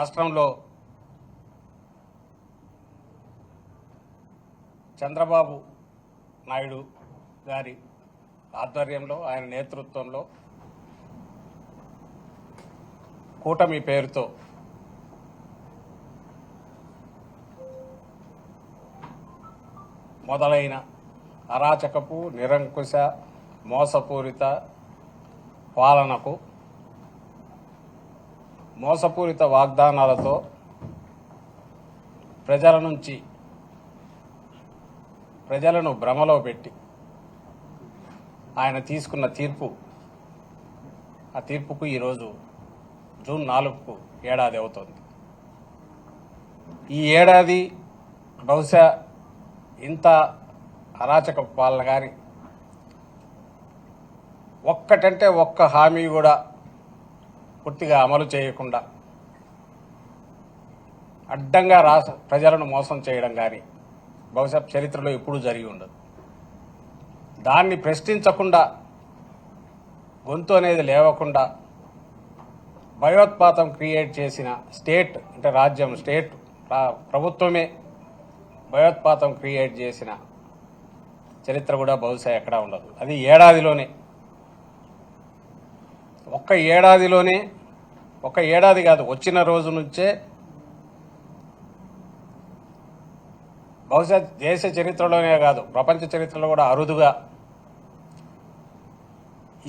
రాష్ట్రంలో చంద్రబాబు నాయుడు గారి ఆధ్వర్యంలో ఆయన నేతృత్వంలో కూటమి పేరుతో మొదలైన అరాచకపు నిరంకుశ మోసపూరిత పాలనకు మోసపూరిత వాగ్దానాలతో ప్రజలను భ్రమలో పెట్టి ఆయన తీసుకున్న ఆ తీర్పుకు ఈరోజు జూన్ 4కు ఏడాది అవుతుంది. ఈ ఏడాది బహుశా ఇంత అరాచక పాలన గారి ఒక్కటంటే ఒక్క హామీ కూడా పూర్తిగా అమలు చేయకుండా అడ్డంగా ప్రజలను మోసం చేయడం కానీ బహుశా చరిత్రలో ఎప్పుడూ జరిగి ఉండదు. దాన్ని ప్రశ్నించకుండా గొంతు అనేది లేవకుండా భయోత్పాతం క్రియేట్ చేసిన స్టేట్ అంటే రాజ్యం ప్రభుత్వమే భయోత్పాతం క్రియేట్ చేసిన చరిత్ర కూడా బహుశా ఎక్కడా ఉండదు. అది ఏడాదిలోనే ఒక్క ఏడాది కాదు, వచ్చిన రోజు నుంచే బహుశా దేశ చరిత్రలోనే కాదు ప్రపంచ చరిత్రలో కూడా అరుదుగా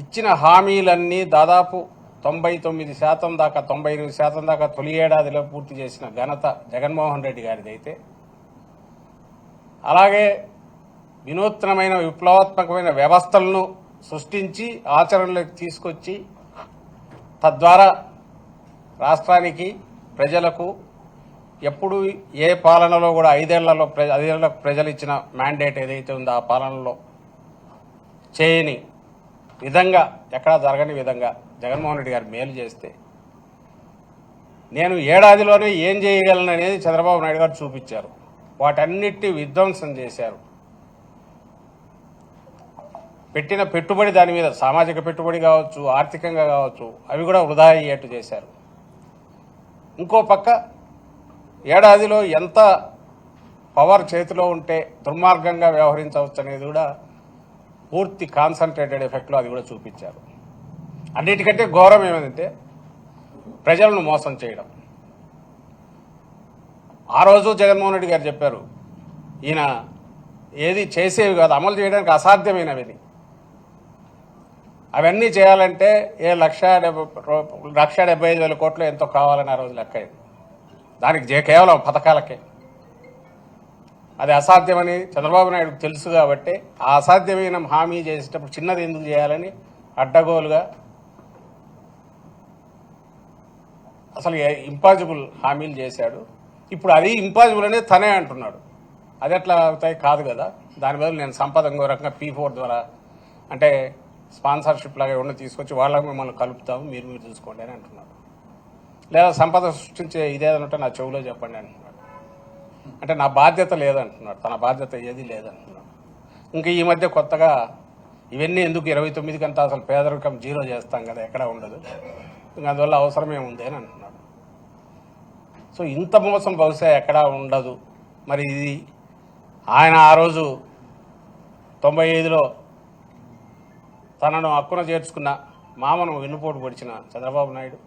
ఇచ్చిన హామీలన్నీ దాదాపు 99% దాకా 98% దాకా తొలి ఏడాదిలో పూర్తి చేసిన ఘనత జగన్మోహన్ రెడ్డి గారిది అయితే, అలాగే వినూత్నమైన విప్లవాత్మకమైన వ్యవస్థలను సృష్టించి ఆచరణలోకి తీసుకొచ్చి తద్వారా రాష్ట్రానికి ప్రజలకు ఎప్పుడు ఏ పాలనలో కూడా 5 ఏళ్లకు ప్రజలు ఇచ్చిన మ్యాండేట్ ఏదైతే ఉందో ఆ పాలనలో చేయని విధంగా ఎక్కడా జరగని విధంగా జగన్మోహన్ రెడ్డి గారు మేలు చేస్తే నేను ఏడాదిలోనే ఏం చేయగలను అనేది చంద్రబాబు నాయుడు గారు చూపించారు. వాటన్నిటి విధ్వంసం చేశారు. పెట్టిన పెట్టుబడి దాని మీద సామాజిక పెట్టుబడి కావచ్చు, ఆర్థికంగా కావచ్చు, అవి కూడా వృధా అయ్యేట్టు చేశారు. ఇంకో పక్క ఏడాదిలో ఎంత పవర్ చేతిలో ఉంటే దుర్మార్గంగా వ్యవహరించవచ్చు అనేది కూడా పూర్తి కాన్సన్ట్రేటెడ్ ఎఫెక్ట్లో అది కూడా చూపించారు. అన్నిటికంటే ఘోరం ఏమైందంటే ప్రజలను మోసం చేయడం. ఆ రోజు జగన్మోహన్ రెడ్డి గారు చెప్పారు, ఈయన ఏది చేసేవి కాదు, అమలు చేయడానికి అసాధ్యమైనవి, అవన్నీ చేయాలంటే 1,75,000 కోట్లు ఎంతో కావాలని ఆ రోజు లెక్క అయింది. దానికి కేవలం పథకాలకే. అది అసాధ్యమని చంద్రబాబు నాయుడుకు తెలుసు కాబట్టి ఆ అసాధ్యమైన హామీ చేసేటప్పుడు చిన్నది ఎందుకు చేయాలని అడ్డగోలుగా అసలు ఇంపాసిబుల్ హామీలు చేశాడు. ఇప్పుడు అది ఇంపాసిబుల్ అనేది తనే అంటున్నాడు. అది ఎట్లా అవుతాయి? కాదు కదా. దాని బదులు నేను సంపద ఇంకో రకంగా P4 ద్వారా అంటే స్పాన్సర్షిప్ లాగా ఎవరిని తీసుకొచ్చి వాళ్ళకి మిమ్మల్ని కలుపుతాము, మీరు చూసుకోండి అని అంటున్నాడు. లేదా సంపద సృష్టించే ఇదేదంటే నా చెవులో చెప్పండి అంటున్నాడు. అంటే నా బాధ్యత లేదంటున్నాడు, తన బాధ్యత ఏది లేదంటున్నాడు. ఇంకా ఈ మధ్య కొత్తగా ఇవన్నీ ఎందుకు 29 కంటే అసలు పేదరికం 0 చేస్తాం కదా, ఎక్కడ ఉండదు, ఇంకా అందువల్ల అవసరమే ఉంది అని అంటున్నాడు. సో ఇంత మోసం బహుశా ఎక్కడా ఉండదు. మరి ఇది ఆయన ఆ రోజు 95లో తనను హక్కున చేర్చుకున్న మామను వెన్నుపోటు పొడిచిన చంద్రబాబు నాయుడు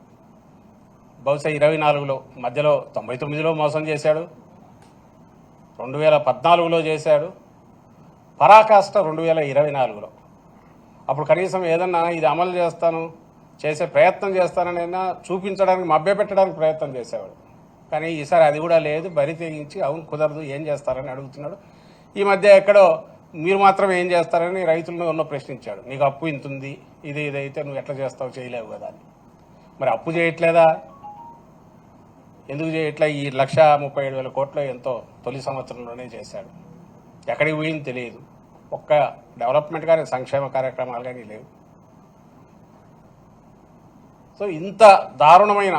బహుశా 24లో మధ్యలో 99లో మోసం చేశాడు, 2014లో చేశాడు, పరాకాష్ట 2024లో. అప్పుడు కనీసం ఏదన్నా ఇది అమలు చేసే ప్రయత్నం చేస్తానైనా చూపించడానికి మభ్యపెట్టడానికి ప్రయత్నం చేసేవాడు. కానీ ఈసారి అది కూడా లేదు. బరి తెగించి అవును కుదరదు, ఏం చేస్తారని అడుగుతున్నాడు. ఈ మధ్య ఎక్కడో మీరు మాత్రం ఏం చేస్తారని రైతులను ఉన్న ప్రశ్నించాడు. నీకు అప్పు ఇంతుంది, ఇదైతే నువ్వు ఎట్లా చేస్తావు, చేయలేవు కదా అని. మరి అప్పు చేయట్లేదా, ఎందుకు చేయట్లా? ఈ 1,37,000 కోట్లు ఎంతో తొలి సంవత్సరంలోనే చేశాడు. ఎక్కడికి పోయింది తెలియదు. ఒక్క డెవలప్మెంట్ కానీ సంక్షేమ కార్యక్రమాలు కానీ లేవు. సో ఇంత దారుణమైన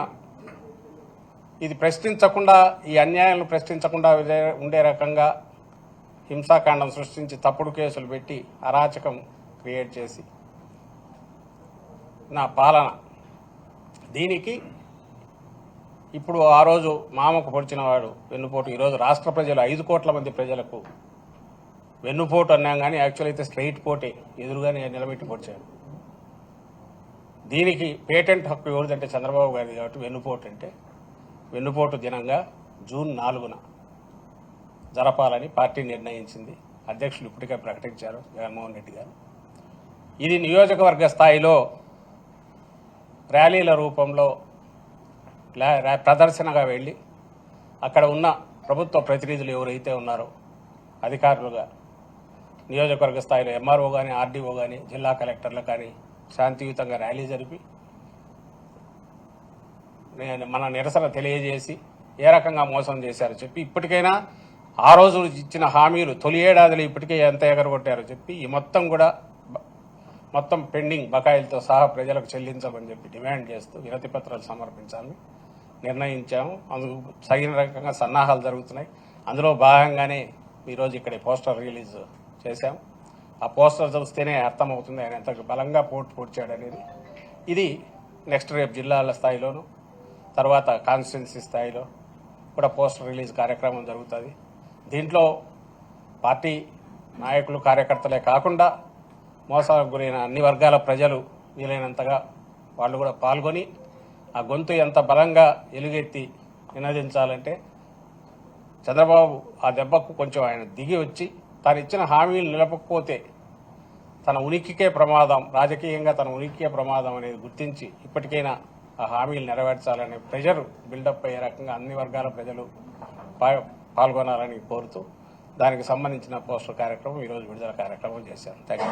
ఇది ప్రశ్నించకుండా, ఈ అన్యాయాలను ప్రశ్నించకుండా ఉండే రకంగా హింసాకాండం సృష్టించి తప్పుడు కేసులు పెట్టి అరాచకం క్రియేట్ చేసి నా పాలన, దీనికి ఇప్పుడు ఆ రోజు మామకు పొడిచిన వాడు వెన్నుపోటు ఈరోజు రాష్ట్ర ప్రజలు 5 కోట్ల మంది ప్రజలకు వెన్నుపోటు అన్నాం కానీ యాక్చువల్ అయితే స్ట్రైట్ పోటే ఎదురుగానే నిలబెట్టి పొడిచాడు. దీనికి పేటెంట్ హక్కు ఎవరిదంటే చంద్రబాబు గారిది కాబట్టి వెన్నుపోటు అంటే వెన్నుపోటు దినంగా జూన్ 4న జరపాలని పార్టీ నిర్ణయించింది. అధ్యక్షులు ఇప్పటికే ప్రకటించారు జగన్మోహన్ రెడ్డి గారు. ఇది నియోజకవర్గ స్థాయిలో ర్యాలీల రూపంలో ప్రదర్శనగా వెళ్ళి అక్కడ ఉన్న ప్రభుత్వ ప్రతినిధులు ఎవరైతే ఉన్నారో అధికారులుగా నియోజకవర్గ స్థాయిలో ఎంఆర్ఓ కానీ ఆర్డీఓ కానీ జిల్లా కలెక్టర్లు కానీ శాంతియుతంగా ర్యాలీ జరిపి మన నిరసన తెలియజేసి ఏ రకంగా మోసం చేశారో చెప్పి ఇప్పటికైనా ఆ రోజు ఇచ్చిన హామీలు తొలి ఏడాదిలో ఇప్పటికే ఎంత ఎగరగొట్టారో చెప్పి ఈ మొత్తం పెండింగ్ బకాయిలతో సహా ప్రజలకు చెల్లించమని చెప్పి డిమాండ్ చేస్తూ వినతి పత్రాలు సమర్పించాలని నిర్ణయించాము. అందుకు తగిన రకంగా సన్నాహాలు జరుగుతున్నాయి. అందులో భాగంగానే ఈరోజు ఇక్కడ పోస్టర్ రిలీజ్ చేశాం. ఆ పోస్టర్ చూస్తేనే అర్థమవుతుంది ఆయన ఎంత బలంగా పొడిచాడు అనేది. ఇది నెక్స్ట్ రేపు జిల్లాల స్థాయిలోను తర్వాత కాన్స్టిట్యున్సీ స్థాయిలో కూడా పోస్టర్ రిలీజ్ కార్యక్రమం జరుగుతుంది. దీంట్లో పార్టీ నాయకులు కార్యకర్తలే కాకుండా మోసాలకు గురైన అన్ని వర్గాల ప్రజలు వీలైనంతగా వాళ్ళు కూడా పాల్గొని ఆ గొంతు ఎంత బలంగా ఎలుగెత్తి నినదించాలంటే చంద్రబాబు ఆ దెబ్బకు కొంచెం ఆయన దిగి వచ్చి తాను ఇచ్చిన హామీలు నిలపకపోతే తన ఉనికికే ప్రమాదం, రాజకీయంగా తన ఉనికికే ప్రమాదం అనేది గుర్తించి ఇప్పటికైనా ఆ హామీలు నెరవేర్చాలనే ప్రెషర్ బిల్డప్ అయ్యే రకంగా అన్ని వర్గాల ప్రజలు పాల్గొనాలని కోరుతూ దానికి సంబంధించిన పోస్టర్ కార్యక్రమం ఈరోజు విడుదల కార్యక్రమం చేశారు. Thank you.